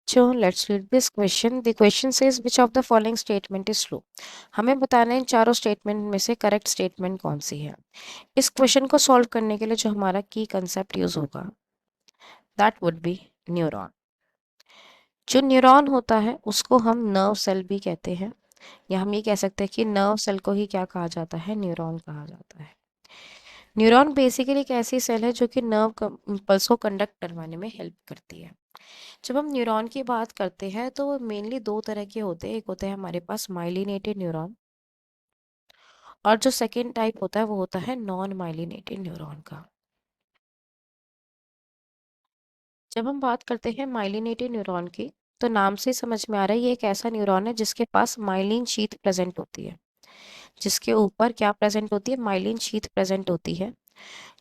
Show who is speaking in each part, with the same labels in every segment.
Speaker 1: बच्चों, let's read this question. The question says which of the following statement is true. हमें बताना है इन चारों स्टेटमेंट में से करेक्ट स्टेटमेंट कौन सी है। इस क्वेश्चन को सॉल्व करने के लिए जो हमारा की कंसेप्ट यूज होगा दैट वुड बी न्यूरॉन। जो न्यूरॉन होता है उसको हम नर्व सेल भी कहते हैं, या हम ये कह सकते हैं कि नर्व सेल को ही क्या कहा जाता है, न्यूरॉन कहा जाता है। न्यूरॉन बेसिकली एक ऐसी सेल है जो कि नर्व इम्पल्स को कंडक्ट करवाने में हेल्प करती है। जब हम न्यूरॉन की बात करते हैं तो वो मेनली दो तरह के होते हैं। एक होता है हमारे पास माइलिनेटेड न्यूरॉन, और जो सेकेंड टाइप होता है वो होता है नॉन माइलिनेटेड न्यूरॉन का। जब हम बात करते हैं माइलिनेटेड न्यूरॉन की, तो नाम से समझ में आ रहा है ये एक ऐसा न्यूरॉन है जिसके पास माइलिन शीथ प्रेजेंट होती है। जिसके ऊपर क्या प्रेजेंट होती है, माइलिन शीथ प्रेजेंट होती है।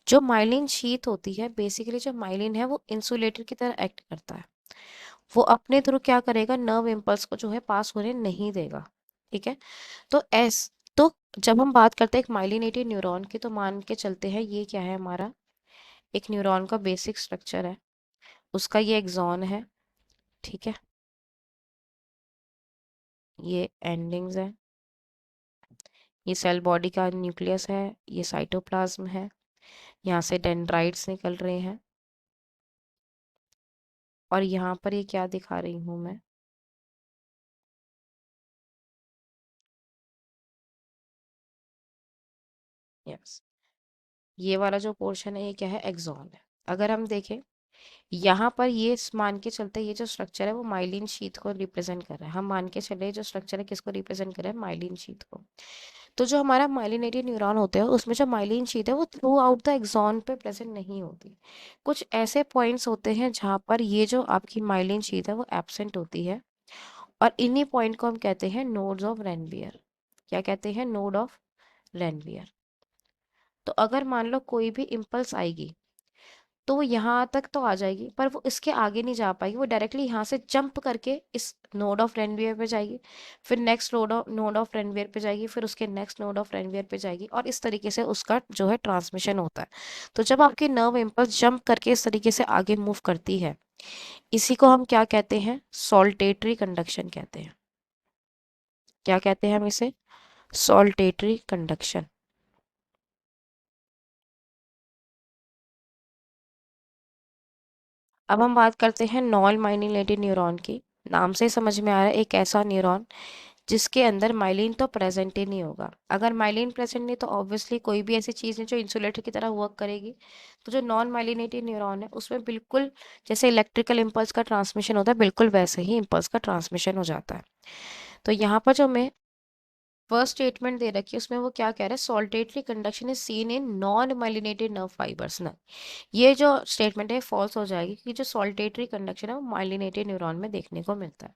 Speaker 1: जो माइलिन शीथ होती है, बेसिकली जो माइलिन है वो इंसुलेटर की तरह एक्ट करता है। वो अपने थ्रू क्या करेगा, नर्व इम्पल्स को जो है पास होने नहीं देगा। ठीक है। तो एस तो जब हम बात करते हैं एक माइलिनेटेड न्यूरॉन की, तो मान के चलते हैं ये क्या है, हमारा एक न्यूरॉन का बेसिक स्ट्रक्चर है। उसका ये एक्सॉन है। ठीक है। ये एंडिंग्स है। ये सेल बॉडी का न्यूक्लियस है। ये साइटोप्लाज्म है। यहाँ से डेंड्राइट्स निकल रहे हैं। और यहाँ पर ये क्या दिखा रही हूँ मैं, यस, ये वाला जो पोर्शन है ये क्या है, एक्सॉन है। अगर हम देखें यहाँ पर, ये मान के चलते ये जो स्ट्रक्चर है वो माइलिन शीथ को रिप्रेजेंट कर रहा है। हम मान के चले जो स्ट्रक्चर है किसको रिप्रेजेंट कर रहा है, माइलिन शीथ को। तो जो हमारा माइलिनेटेड न्यूरॉन होते हैं उसमें जो माइलिन शीथ है वो थ्रू आउट द एक्सॉन पे प्रेजेंट नहीं होती। कुछ ऐसे पॉइंट्स होते हैं जहाँ पर ये जो आपकी माइलिन शीथ है वो एब्सेंट होती है, और इन्हीं पॉइंट को हम कहते हैं नोड्स ऑफ रेनवियर। क्या कहते हैं, नोड ऑफ रेनवियर। तो अगर मान लो कोई भी इम्पल्स आएगी तो वो यहाँ तक तो आ जाएगी, पर वो इसके आगे नहीं जा पाएगी। वो डायरेक्टली यहाँ से जंप करके इस नोड ऑफ रेनवियर पे जाएगी, फिर नेक्स्ट नोड ऑफ रेनवियर पे जाएगी, फिर उसके नेक्स्ट नोड ऑफ रेनवियर पे जाएगी, और इस तरीके से उसका जो है ट्रांसमिशन होता है। तो जब आपकी नर्व इम्पल्स जंप करके इस तरीके से आगे मूव करती है, इसी को हम क्या कहते हैं, सॉल्टेटरी कंडक्शन कहते हैं। क्या कहते हैं हम इसे, सॉल्टेटरी कंडक्शन। अब हम बात करते हैं नॉन माइलिनेटेड न्यूरॉन की। नाम से समझ में आ रहा है एक ऐसा न्यूरॉन जिसके अंदर माइलिन तो प्रेजेंट ही नहीं होगा। अगर माइलिन प्रेजेंट नहीं तो ऑब्वियसली कोई भी ऐसी चीज़ नहीं जो इंसुलेटर की तरह वर्क करेगी। तो जो नॉन माइलिनेटेड न्यूरॉन है उसमें बिल्कुल जैसे इलेक्ट्रिकल इम्पल्स का ट्रांसमिशन होता है, बिल्कुल वैसे ही इम्पल्स का ट्रांसमिशन हो जाता है। तो यहाँ पर जो मैं फर्स्ट स्टेटमेंट दे रखी है उसमें वो क्या कह रहा है, saltatory conduction is seen in non myelinated nerve fibres ना। ये जो स्टेटमेंट है फॉल्स हो जाएगी, क्योंकि जो सॉल्टेटरी कंडक्शन है वो माइलिनेटेड न्यूरॉन में देखने को मिलता है।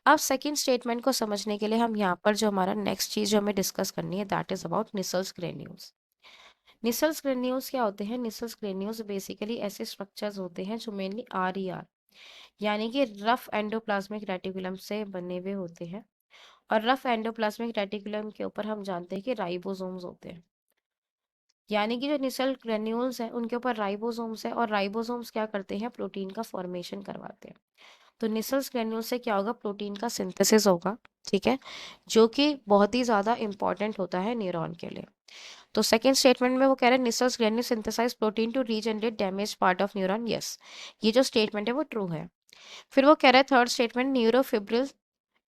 Speaker 1: अब सेकंड स्टेटमेंट को समझने के लिए हम यहाँ पर जो हमारा नेक्स्ट चीज जो हमें डिस्कस करनी है that is about Nissl's granules. Nissl's granules क्या होते हैं, निसल्स ग्रेन्यूल्स बेसिकली ऐसे स्ट्रक्चर्स होते हैं जो मेनली आर यानी कि रफ एंडोप्लाज्मिक रेटिकुलम से बने हुए होते हैं। और रफ एंडोप्लाज्मिक रेटिकुलम के ऊपर हम जानते हैं कि राइबोसोम्स होते हैं। यानी कि जो निसल ग्रेन्यूल्स हैं उनके ऊपर राइबोसोम्स है, और राइबोसोम्स क्या करते हैं, प्रोटीन का फॉर्मेशन करवाते हैं। तो निसल्स ग्रेन्यूल से क्या होगा, प्रोटीन का सिंथेसिस होगा। ठीक है। जो कि बहुत ही ज़्यादा इंपॉर्टेंट होता है न्यूरॉन के लिए। तो सेकंड स्टेटमेंट में वो कह रहे हैं Nissl's granule synthesize protein to regenerate damage part of neuron. Yes, ये जो स्टेटमेंट है वो ट्रू है। फिर वो कह रहा है third statement, neurofibril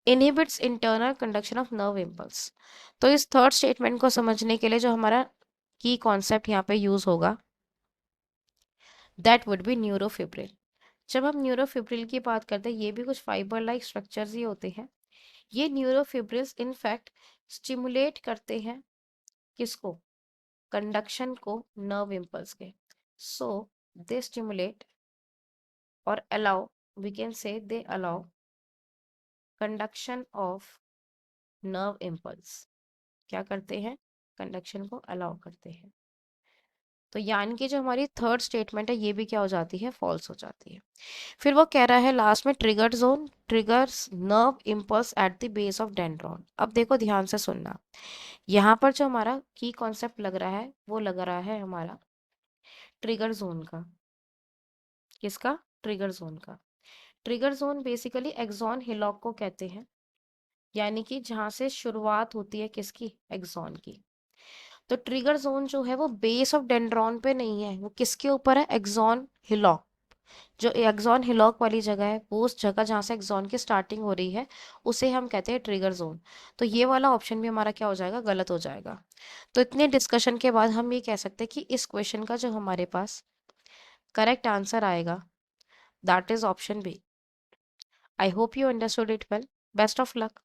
Speaker 1: inhibits internal conduction of nerve impulse. तो इस थर्ड स्टेटमेंट को समझने के लिए जो हमारा की कॉन्सेप्ट यहाँ पे यूज होगा दैट वुड बी न्यूरोफिब्रिल। जब हम न्यूरोफिब्रिल की बात करते हैं, ये भी कुछ फाइबर लाइक स्ट्रक्चर्स ही होते हैं। ये न्यूरोफिब्रिल्स इनफैक्ट स्टिमुलेट करते हैं किसको, कंडक्शन को नर्व इम्पल्स के। सो दे स्टिमुलेट और allow, we can say they allow conduction of nerve impulse. क्या करते हैं, कंडक्शन को अलाउ करते हैं। तो यानी कि जो हमारी थर्ड स्टेटमेंट है ये भी क्या हो जाती है, फॉल्स हो जाती है। फिर वो कह रहा है लास्ट में, trigger zone triggers nerve impulse at the base of dendron. अब देखो ध्यान से सुनना, यहाँ पर जो हमारा की कॉन्सेप्ट लग रहा है वो लग रहा है हमारा ट्रिगर जोन का। किसका, ट्रिगर जोन का। Trigger zone basically axon hillock को कहते हैं, यानी कि जहां से शुरुआत होती है किसकी, एक्सॉन की। तो ट्रिगर जोन जो है वो बेस ऑफ डेंड्रॉन पे नहीं है, वो किसके ऊपर है, एक्सॉन हिलॉक। जो एक्सॉन हिलॉक वाली जगह है, वो उस जगह जहाँ से एक्सॉन की स्टार्टिंग हो रही है, उसे हम कहते हैं ट्रिगर जोन। तो ये वाला ऑप्शन भी हमारा क्या हो जाएगा, गलत हो जाएगा। तो इतने डिस्कशन के बाद हम ये कह सकते हैं कि इस क्वेश्चन का जो हमारे पास करेक्ट आंसर आएगा, that is option B. I hope you understood it well. Best of luck.